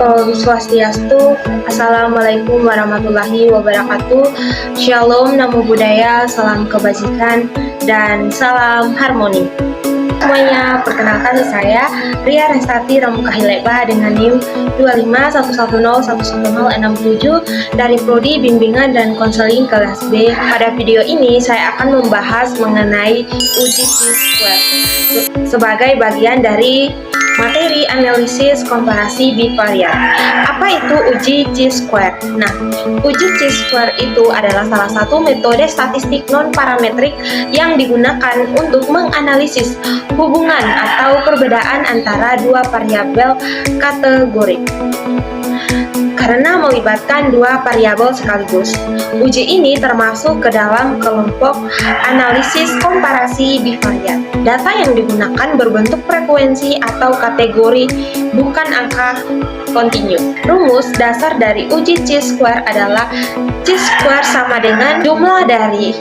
Om Swastiastu. Assalamualaikum warahmatullahi wabarakatuh. Shalom, namo buddhaya, salam kebajikan, dan salam harmoni. Semuanya, perkenalkan saya Ria Restati Ramukahileba dengan NIM 25110111067 dari Prodi Bimbingan dan Konseling kelas B. Pada video ini saya akan membahas mengenai uji Chi-square sebagai bagian dari materi analisis komparasi bivariat. Apa itu uji Chi-square? Nah, uji Chi-square itu adalah salah satu metode statistik non-parametrik yang digunakan untuk menganalisis hubungan atau perbedaan antara dua variabel kategorik karena melibatkan dua variabel sekaligus. Uji ini termasuk ke dalam kelompok analisis komparasi bivariat. Data yang digunakan berbentuk frekuensi atau kategori, bukan angka kontinu. Rumus dasar dari uji Chi-square adalah Chi-square sama dengan jumlah dari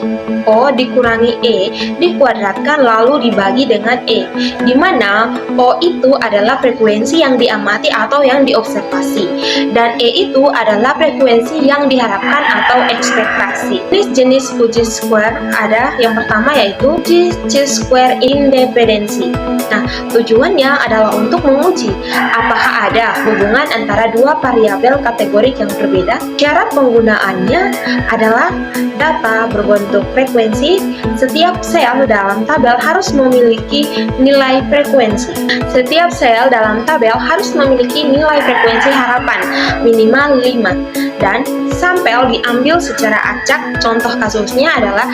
O dikurangi E dikuadratkan lalu dibagi dengan E, di mana O itu adalah frekuensi yang diamati atau yang diobservasi, dan E itu adalah frekuensi yang diharapkan atau ekspektasi. Jenis uji square ada yang pertama yaitu uji Chi-square independensi. Nah, tujuannya adalah untuk menguji apakah ada hubungan antara dua variabel kategorik yang berbeda. Syarat penggunaannya adalah data berbentuk frekuensi. Setiap sel dalam tabel harus memiliki nilai frekuensi. Setiap sel dalam tabel harus memiliki nilai frekuensi harapan minimal 5 dan sampel diambil secara acak. Contoh kasusnya adalah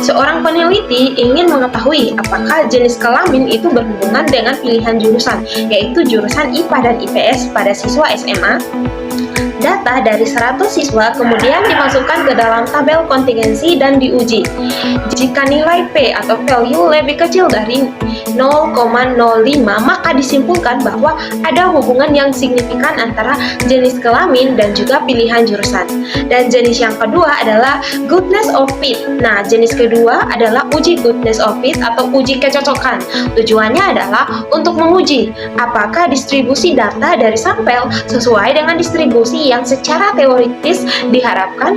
seorang peneliti ingin mengetahui apakah jenis kelamin itu berhubungan dengan pilihan jurusan, yaitu jurusan IPA dan IPS pada siswa SMA. Data dari 100 siswa kemudian dimasukkan ke dalam tabel kontingensi dan diuji. Jika nilai P atau value lebih kecil dari 0,05, maka disimpulkan bahwa ada hubungan yang signifikan antara jenis kelamin dan juga pilihan jurusan. Dan jenis yang kedua adalah goodness of fit. Nah, jenis kedua adalah uji goodness of fit atau uji kecocokan. Tujuannya adalah untuk menguji apakah distribusi data dari sampel sesuai dengan distribusi yang secara teoritis diharapkan.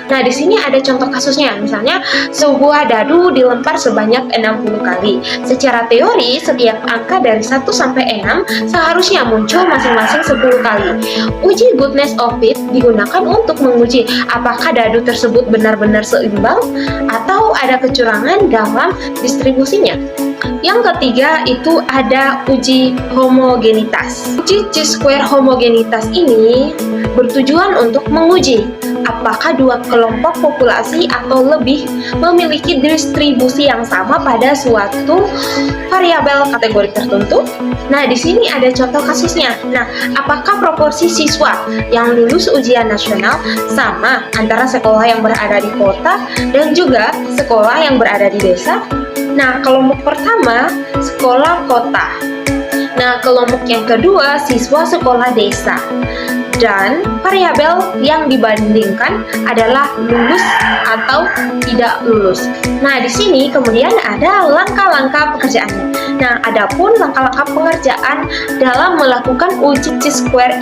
Nah, di sini ada contoh kasusnya. Misalnya, sebuah dadu dilempar sebanyak 60 kali. Secara teori, setiap angka dari 1 sampai 6 seharusnya muncul masing-masing 10 kali. Uji goodness of fit digunakan untuk menguji apakah dadu tersebut benar-benar seimbang atau ada kecurangan dalam distribusinya. Yang ketiga itu ada uji homogenitas. Uji Chi-square homogenitas ini bertujuan untuk menguji apakah dua kelompok populasi atau lebih memiliki distribusi yang sama pada suatu variabel kategori tertentu. Nah, di sini ada contoh kasusnya. Nah, apakah proporsi siswa yang lulus ujian nasional sama antara sekolah yang berada di kota dan juga sekolah yang berada di desa? Nah, kelompok pertama sekolah kota. Nah, kelompok yang kedua siswa sekolah desa. Dan variabel yang dibandingkan adalah lulus atau tidak lulus. Nah, di sini kemudian ada langkah-langkah pekerjaannya. Nah, adapun langkah-langkah pengerjaan dalam melakukan uji Chi-square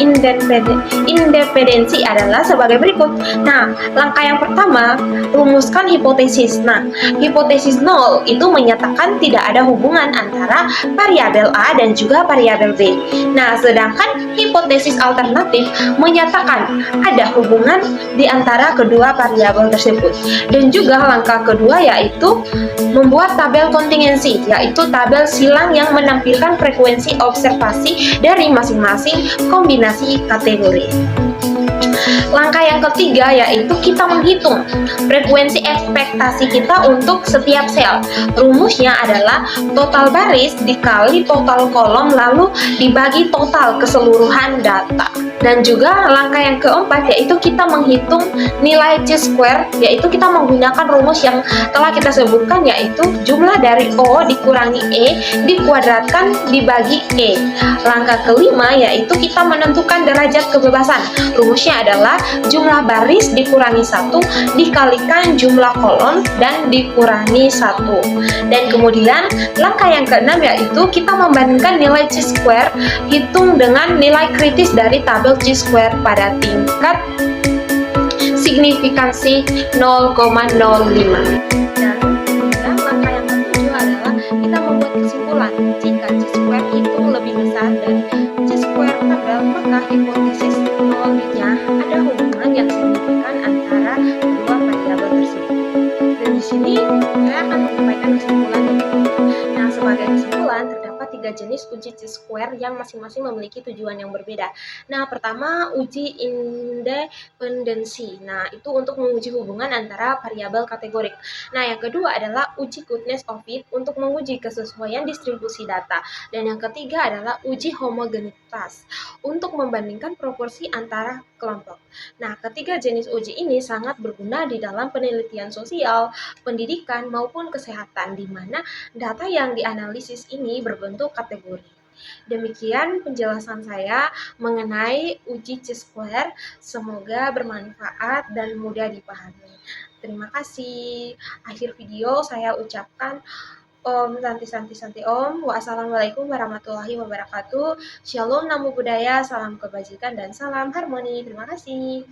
independensi adalah sebagai berikut. Nah, langkah yang pertama, rumuskan hipotesis. Nah, hipotesis 0 itu menyatakan tidak ada hubungan antara variabel A dan juga variabel B. Nah, sedangkan hipotesis alternatif menyatakan ada hubungan di antara kedua variabel tersebut. Dan juga langkah kedua yaitu membuat tabel kontingensi, yaitu tabel silang yang menampilkan frekuensi observasi dari masing-masing kombinasi kategori. Langkah yang ketiga yaitu kita menghitung frekuensi ekspektasi kita untuk setiap sel. Rumusnya adalah total baris dikali total kolom lalu dibagi total keseluruhan data. Dan juga langkah yang keempat yaitu kita menghitung nilai Chi-square, yaitu kita menggunakan rumus yang telah kita sebutkan, yaitu jumlah dari O dikurangi E dikuadratkan dibagi E. Langkah kelima yaitu kita menentukan derajat kebebasan. Rumusnya adalah jumlah baris dikurangi 1 dikalikan jumlah kolom dan dikurangi 1. Dan kemudian langkah yang keenam yaitu kita membandingkan nilai Chi-square hitung dengan nilai kritis dari tabel variabel chi-square pada tingkat signifikansi 0,05. Dan langkah yang ketujuh adalah kita membuat kesimpulan. Jika chi-square itu lebih besar dari chi-square tabel, maka hipotesis 0-nya ada hubungan yang signifikan antara kedua variabel tersebut. Dan di sini saya akan menyampaikan kesimpulan dari itu. Nah, sebagai kesimpulan terdapat 3 jenis uji chi-square yang masing-masing memiliki tujuan yang berbeda. Nah, pertama uji independensi. Nah, itu untuk menguji hubungan antara variabel kategorik. Nah, yang kedua adalah uji goodness of fit untuk menguji kesesuaian distribusi data. Dan yang ketiga adalah uji homogenitas untuk membandingkan proporsi antara kelompok. Nah, ketiga jenis uji ini sangat berguna di dalam penelitian sosial, pendidikan, maupun kesehatan, di mana data yang dianalisis ini berbentuk kategori. Demikian penjelasan saya mengenai uji chi-square. Semoga bermanfaat dan mudah dipahami. Terima kasih. Akhir video saya ucapkan Om Santi Santi Santi Om. Wassalamualaikum warahmatullahi wabarakatuh. Shalom namo buddhaya, salam kebajikan dan salam harmoni. Terima kasih.